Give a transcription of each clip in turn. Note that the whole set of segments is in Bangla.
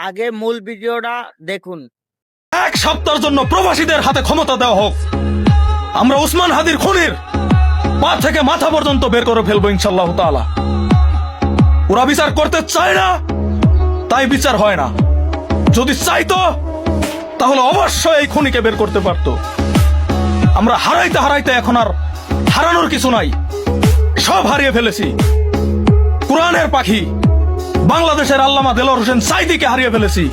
আগে মূল ভিডিওটা দেখুন। এক সপ্তাহের জন্য প্রবাসীদের হাতে ক্ষমতা দেওয়া হোক। আমরা উসমান হাদির খুনির পা থেকে মাথা পর্যন্ত বের করে ফেলবো ইনশাআল্লাহ তাআলা। ওরা বিচার করতে চায় না, তাই বিচার হয় না। যদি চাইতো তাহলে অবশ্যই এই খুনিকে বের করতে পারতো। আমরা হারাইতে হারাইতে এখন আর হারানোর কিছু নাই, সব হারিয়ে ফেলেছি। কোরআনের পাখি বাংলাদেশের আল্লামা দেলোয়ার হোসেন সাঈদীকে হারিয়ে ফেলেছি,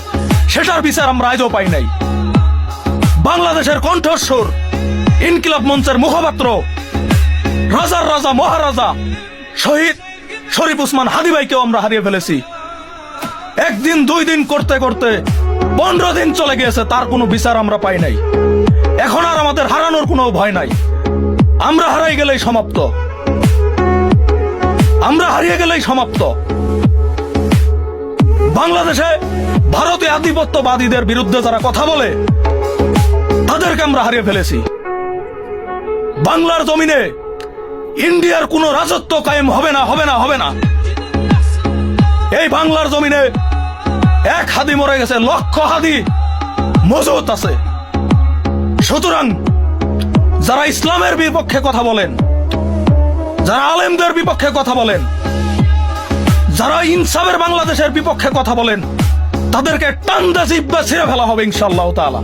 সেটার বিচার আমরা আজও পাই নাই। বাংলাদেশের কণ্ঠস্বর ইনকিলাব মঞ্চের মুখপাত্র রাজার রাজা মহারাজা শহীদ শরীফ উসমান হাদী ভাইকেও আমরা হারিয়ে ফেলেছি। একদিন দুই দিন করতে করতে 15 দিন চলে গিয়েছে, তার কোনো বিচার আমরা পাই নাই। এখন আর আমাদের হারানোর কোনো ভয় নাই। আমরা হারাই গেলেই সমাপ্ত, আমরা হারিয়ে গেলেই সমাপ্ত। বাংলাদেশে ভারতীয় আধিপত্যবাদীদের বিরুদ্ধে যারা কথা বলে তাদেরকে আমরা হারিয়ে ফেলেছি। বাংলার জমিনে ইন্ডিয়ার কোন রাজত্ব কায়েম হবে না, হবে না, হবে না। এই বাংলার জমিনে এক হাদি মরে গেছে, লক্ষ হাদি মজুত আছে। সুতরাং যারা ইসলামের বিপক্ষে কথা বলেন, যারা আলেমদের বিপক্ষে কথা বলেন, যারা ইনসাফের বাংলাদেশের বিপক্ষে কথা বলেন, তাদেরকে টান্দা জিব্বা ছিঁড়ে ফেলা হবে ইনশাআল্লাহ তাআলা।